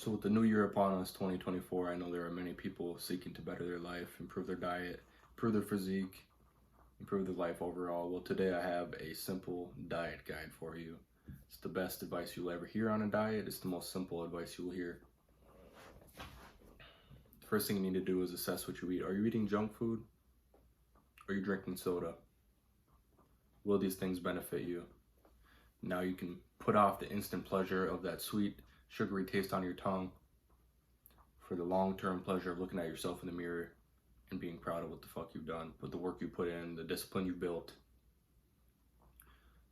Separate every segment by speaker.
Speaker 1: So with the new year upon us, 2024, I know there are many people seeking to better their life, improve their diet, improve their physique, improve their life overall. Well, today I have a simple diet guide for you. It's the best advice you'll ever hear on a diet. It's the most simple advice you'll hear. The first thing you need to do is assess what you eat. Are you eating junk food? Are you drinking soda? Will these things benefit you? Now you can put off the instant pleasure of that sweet, sugary taste on your tongue for the long-term pleasure of looking at yourself in the mirror and being proud of what the fuck you've done, with the work you put in, the discipline you built,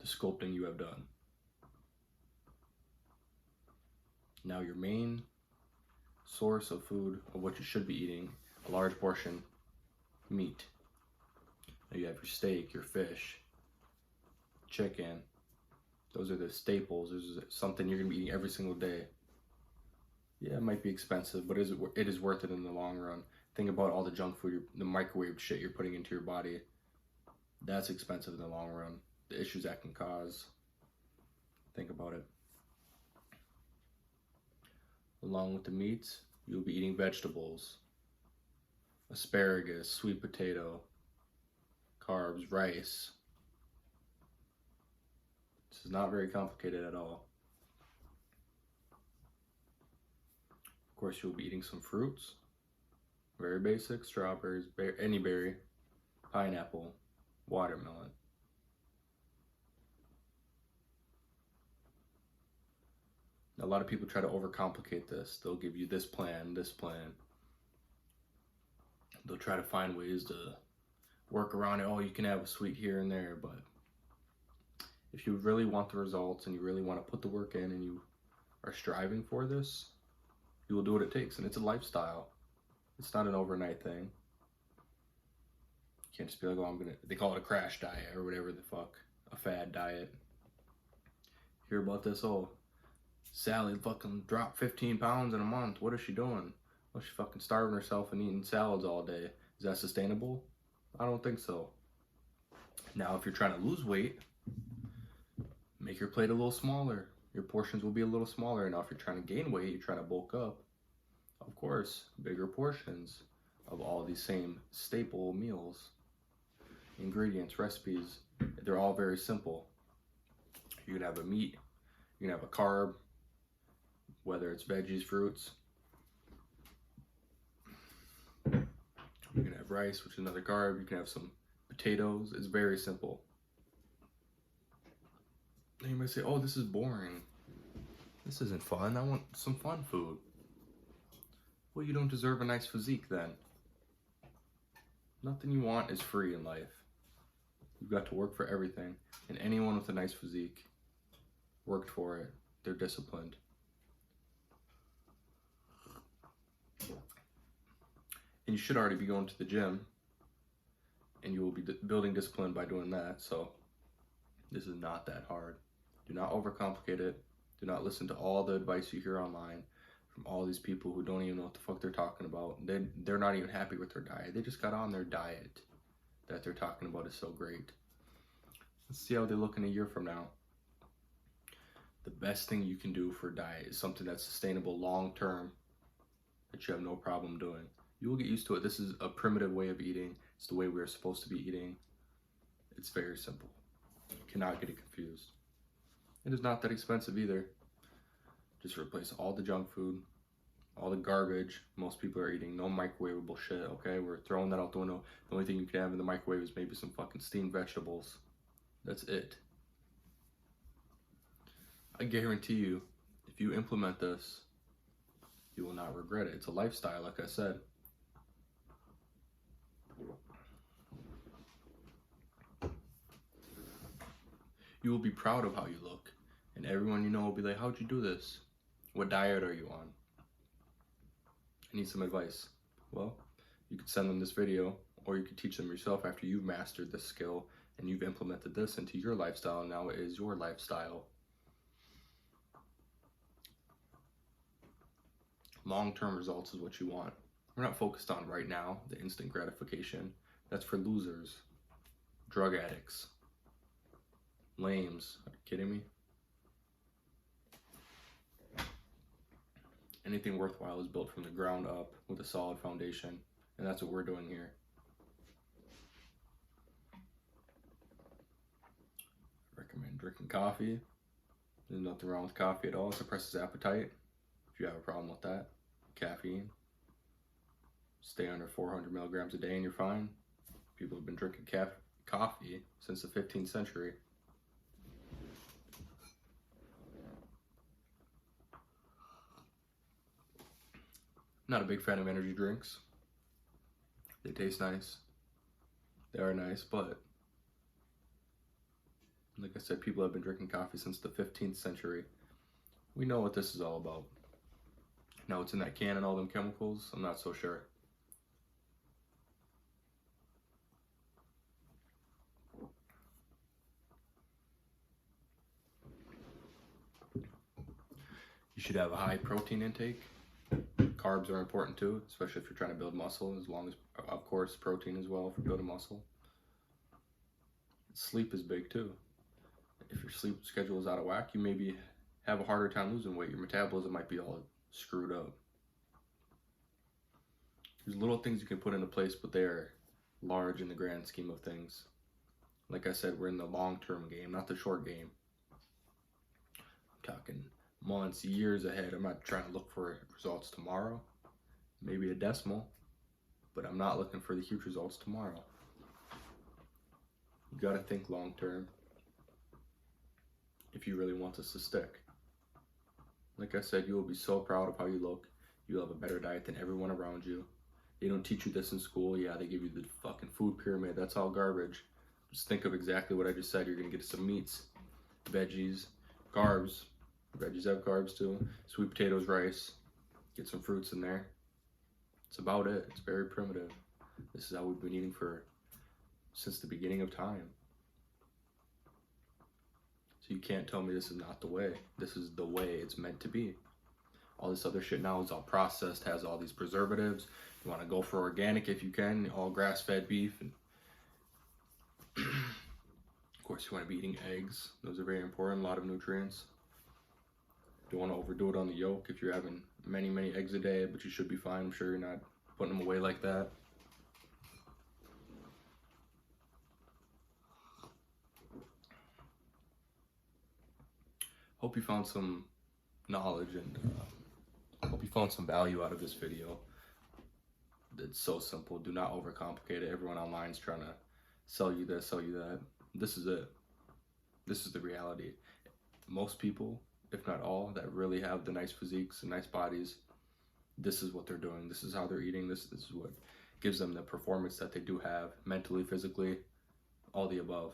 Speaker 1: the sculpting you have done. Now your main source of food, of what you should be eating, a large portion, meat. Now you have your steak, your fish, chicken. Those are the staples. This is something you're gonna be eating every single day. Yeah, it might be expensive, but it is worth it in the long run. Think about all the junk food, the microwave shit you're putting into your body. That's expensive in the long run. The issues that can cause. Think about it. Along with the meats, you'll be eating vegetables, asparagus, sweet potato, carbs, rice. This is not very complicated at all. Of course, you'll be eating some fruits. Very basic: strawberries, any berry, pineapple, watermelon. A lot of people try to overcomplicate this. They'll give you this plan, this plan. They'll try to find ways to work around it. Oh, you can have a sweet here and there, but if you really want the results and you really want to put the work in and you are striving for this, you will do what it takes. And it's a lifestyle. It's not an overnight thing. You can't just be like, oh, they call it a crash diet or whatever the fuck, a fad diet. Hear about this? Oh, Sally fucking dropped 15 pounds in a month. What is she doing? Well, she's fucking starving herself and eating salads all day. Is that sustainable? I don't think so. Now, if you're trying to lose weight, make your plate a little smaller. Your portions will be a little smaller. Now, if you're trying to gain weight, you're trying to bulk up, of course, bigger portions of all these same staple meals. Ingredients, recipes, they're all very simple. You can have a meat, you can have a carb, whether it's veggies, fruits. You can have rice, which is another carb. You can have some potatoes. It's very simple. And you might say, oh, this is boring. This isn't fun. I want some fun food. Well, you don't deserve a nice physique then. Nothing you want is free in life. You've got to work for everything. And anyone with a nice physique worked for it. They're disciplined. And you should already be going to the gym. And you will be building discipline by doing that. So this is not that hard. Do not overcomplicate it. Do not listen to all the advice you hear online from all these people who don't even know what the fuck they're talking about. They're not even happy with their diet. They just got on their diet that they're talking about is so great. Let's see how they look in a year from now. The best thing you can do for a diet is something that's sustainable long term, that you have no problem doing. You will get used to it. This is a primitive way of eating. It's the way we're supposed to be eating. It's very simple. You cannot get it confused. It is not that expensive either. Just replace all the junk food, all the garbage most people are eating. No microwavable shit, okay? We're throwing that out the window. The only thing you can have in the microwave is maybe some fucking steamed vegetables. That's it. I guarantee you, if you implement this, you will not regret it. It's a lifestyle, like I said. You will be proud of how you look. And everyone you know will be like, how'd you do this? What diet are you on? I need some advice. Well, you could send them this video, or you could teach them yourself after you've mastered this skill and you've implemented this into your lifestyle. Now it is your lifestyle. Long-term results is what you want. We're not focused on right now, the instant gratification. That's for losers, drug addicts, lames. Are you kidding me? Anything worthwhile is built from the ground up with a solid foundation, and that's what we're doing here. I recommend drinking coffee. There's nothing wrong with coffee at all. It suppresses appetite. If you have a problem with that, caffeine. Stay under 400 milligrams a day and you're fine. People have been drinking coffee since the 15th century. Not a big fan of energy drinks. They taste nice. They are nice, but like I said, people have been drinking coffee since the 15th century. We know what this is all about. Now what's in that can and all them chemicals, I'm not so sure. You should have a high protein intake. Carbs are important too, especially if you're trying to build muscle, as long as, of course, protein as well for building muscle. Sleep is big too. If your sleep schedule is out of whack, you maybe have a harder time losing weight. Your metabolism might be all screwed up. There's little things you can put into place, but they're large in the grand scheme of things. Like I said, we're in the long-term game, not the short game. I'm talking months, years ahead. I'm not trying to look for results tomorrow. Maybe a decimal, but I'm not looking for the huge results tomorrow. You gotta think long-term if you really want this to stick. Like I said, you will be so proud of how you look. You'll have a better diet than everyone around you. They don't teach you this in school. Yeah, they give you the fucking food pyramid. That's all garbage. Just think of exactly what I just said. You're gonna get some meats, veggies, carbs. Veggies have carbs too. Sweet potatoes, rice. Get some fruits in there. It's about it. It's very primitive. This is how we've been eating since the beginning of time. So you can't tell me this is not the way. This is the way it's meant to be. All this other shit now is all processed, has all these preservatives. You want to go for organic if you can, all grass-fed beef. And of course, you want to be eating eggs. Those are very important, a lot of nutrients. Don't want to overdo it on the yolk if you're having many eggs a day, but you should be fine. I'm sure you're not putting them away like that. Hope you found some knowledge and hope you found some value out of this video. It's so simple. Do not overcomplicate it. Everyone online is trying to sell you this, sell you that. This is it. This is the reality. Most people, if not all, that really have the nice physiques and nice bodies, this is what they're doing. This is how they're eating. This is what gives them the performance that they do have, mentally, physically, all the above.